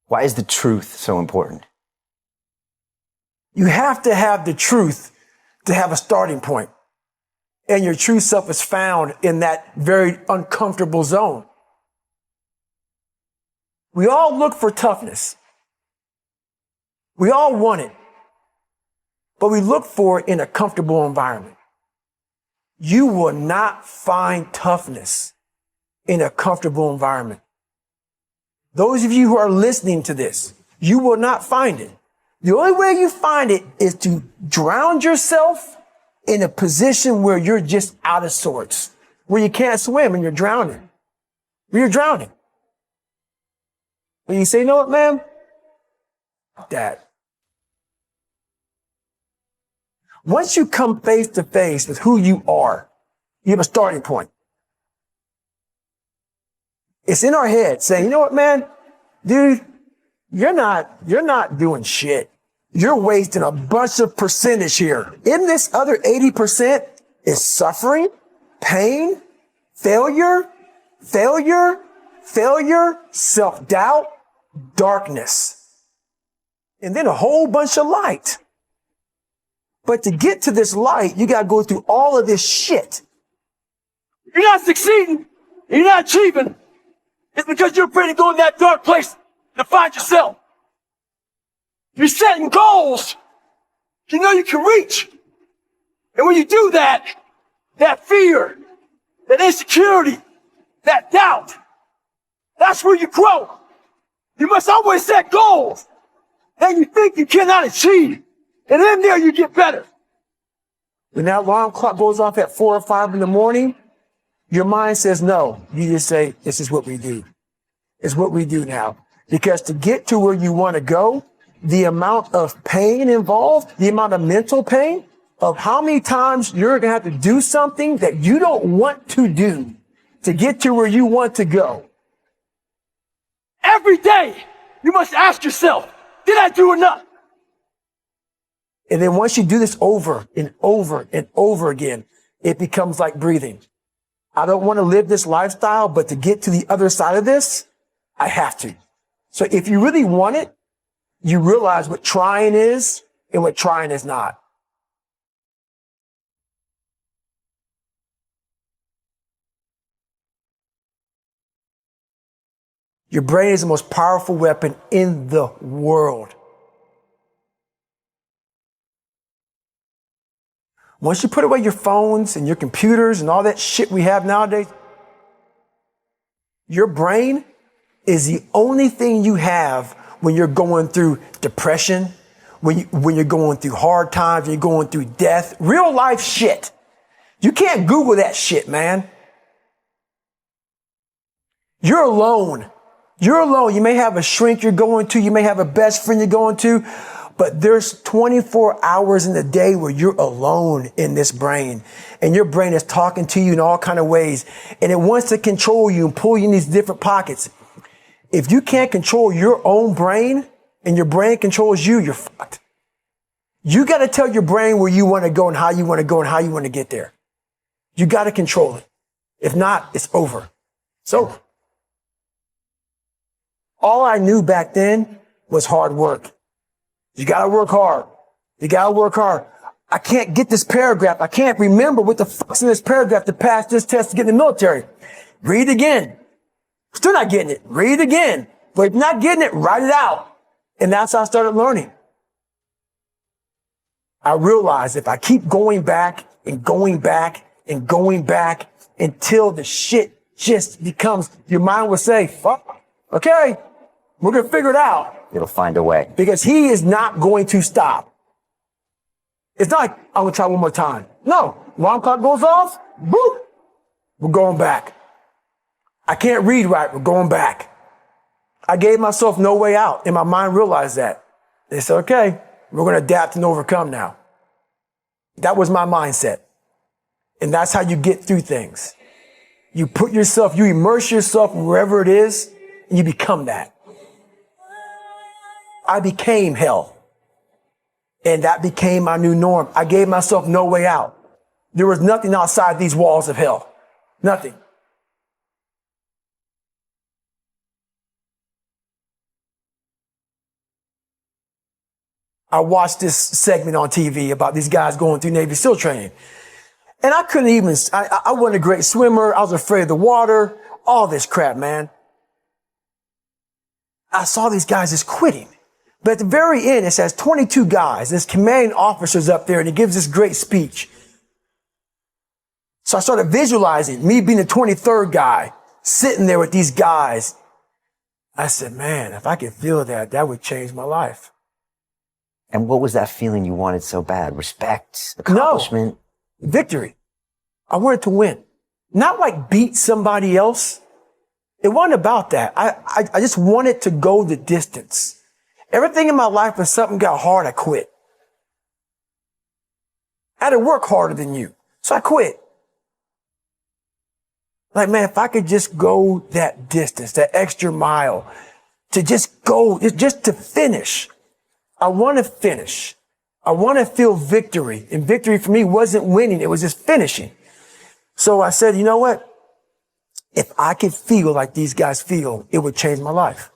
Why is the truth so important? You have to have the truth to have a starting point. And your true self is found in that very uncomfortable zone. We all look for toughness. We all want it. But we look for it in a comfortable environment. You will not find toughness in a comfortable environment. Those of you who are listening to this, you will not find it. The only way you find it is to drown yourself in a position where you're just out of sorts, where you can't swim and you're drowning. You're drowning. When you say, you know what, man? That. Once you come face to face with who you are, you have a starting point. It's in our head saying, you know what, man? Dude, you're not doing shit. You're wasting a bunch of percentage here. In this other 80% is suffering, pain, failure, self-doubt, darkness, and then a whole bunch of light. But to get to this light, you got to go through all of this shit. You're not succeeding. You're not achieving. It's because you're afraid to go in that dark place to find yourself. You're setting goals you know you can reach. And when you do that, that fear, that insecurity, that doubt, that's where you grow. You must always set goals that you think you cannot achieve. And then there you get better. When that alarm clock goes off at 4 or 5 in the morning, your mind says no. You just say, this is what we do. It's what we do now. Because to get to where you want to go, the amount of pain involved, the amount of mental pain of how many times you're going to have to do something that you don't want to do to get to where you want to go. Every day, you must ask yourself, did I do enough? And then once you do this over and over and over again, it becomes like breathing. I don't want to live this lifestyle, but to get to the other side of this, I have to. So if you really want it, you realize what trying is and what trying is not. Your brain is the most powerful weapon in the world. Once you put away your phones and your computers and all that shit we have nowadays, your brain is the only thing you have when you're going through depression, when you're going through hard times, when you're going through death, real life shit. You can't Google that shit, man. You're alone. You're alone. You may have a shrink you're going to. You may have a best friend you're going to. But there's 24 hours in the day where you're alone in this brain. And your brain is talking to you in all kinds of ways. And it wants to control you and pull you in these different pockets. If you can't control your own brain and your brain controls you, you're fucked. You got to tell your brain where you want to go and how you want to go and how you want to get there. You got to control it. If not, it's over. It's over. All I knew back then was hard work. You got to work hard. You got to work hard. I can't get this paragraph. I can't remember what the fuck's in this paragraph to pass this test to get in the military. Read again. Still not getting it. Read again. But if you're not getting it, write it out. And that's how I started learning. I realized if I keep going back and going back and going back until the shit just becomes, your mind will say, fuck, okay, we're going to figure it out. It'll find a way. Because he is not going to stop. It's not like, I'm going to try one more time. No. Alarm clock goes off, boop, we're going back. I can't read right, we're going back. I gave myself no way out, and my mind realized that. They said, okay, we're going to adapt and overcome now. That was my mindset. And that's how you get through things. You put yourself, you immerse yourself wherever it is, and you become that. I became hell. And that became my new norm. I gave myself no way out. There was nothing outside these walls of hell. Nothing. I watched this segment on TV about these guys going through Navy SEAL training. And I couldn't even, I wasn't a great swimmer. I was afraid of the water, all this crap, man. I saw these guys just quitting. But at the very end, it says 22 guys. This commanding officer's up there and he gives this great speech. So I started visualizing me being the 23rd guy, sitting there with these guys. I said, man, if I could feel that, that would change my life. And what was that feeling you wanted so bad? Respect, accomplishment? No, victory. I wanted to win. Not like beat somebody else. It wasn't about that. I just wanted to go the distance. Everything in my life, when something got hard, I quit. I had to work harder than you. So I quit. Like, man, if I could just go that distance, that extra mile, to just go, just to finish. I want to finish. I want to feel victory. And victory for me wasn't winning. It was just finishing. So I said, you know what? If I could feel like these guys feel, it would change my life.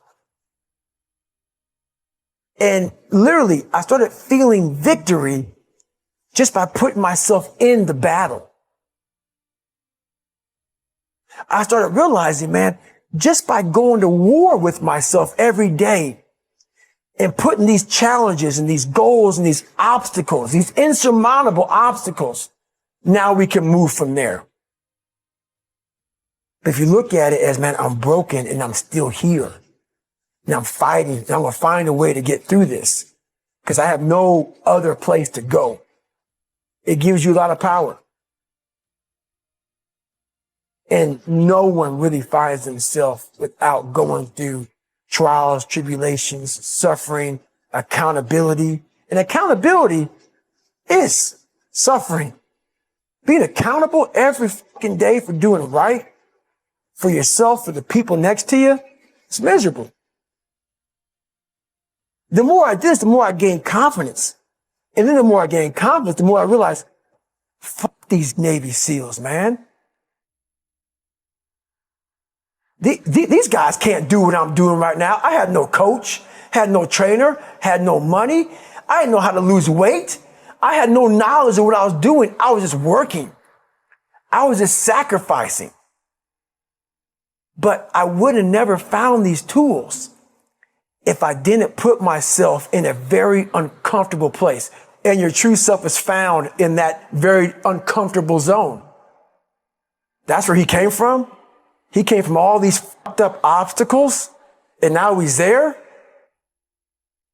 And literally, I started feeling victory just by putting myself in the battle. I started realizing, man, just by going to war with myself every day and putting these challenges and these goals and these obstacles, these insurmountable obstacles, now we can move from there. But if you look at it as, man, I'm broken and I'm still here. And I'm fighting and I'm going to find a way to get through this because I have no other place to go. It gives you a lot of power. And no one really finds themselves without going through trials, tribulations, suffering, accountability. And accountability is suffering. Being accountable every fucking day for doing right for yourself, for the people next to you, it's miserable. The more I did this, the more I gained confidence. And then the more I gained confidence, the more I realized, fuck these Navy SEALs, man. These guys can't do what I'm doing right now. I had no coach, had no trainer, had no money. I didn't know how to lose weight. I had no knowledge of what I was doing. I was just working. I was just sacrificing. But I would have never found these tools if I didn't put myself in a very uncomfortable place. And your true self is found in that very uncomfortable zone. That's where he came from. He came from all these fucked up obstacles, and now he's there.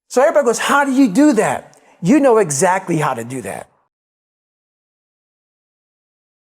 So everybody goes, how do you do that? You know exactly how to do that.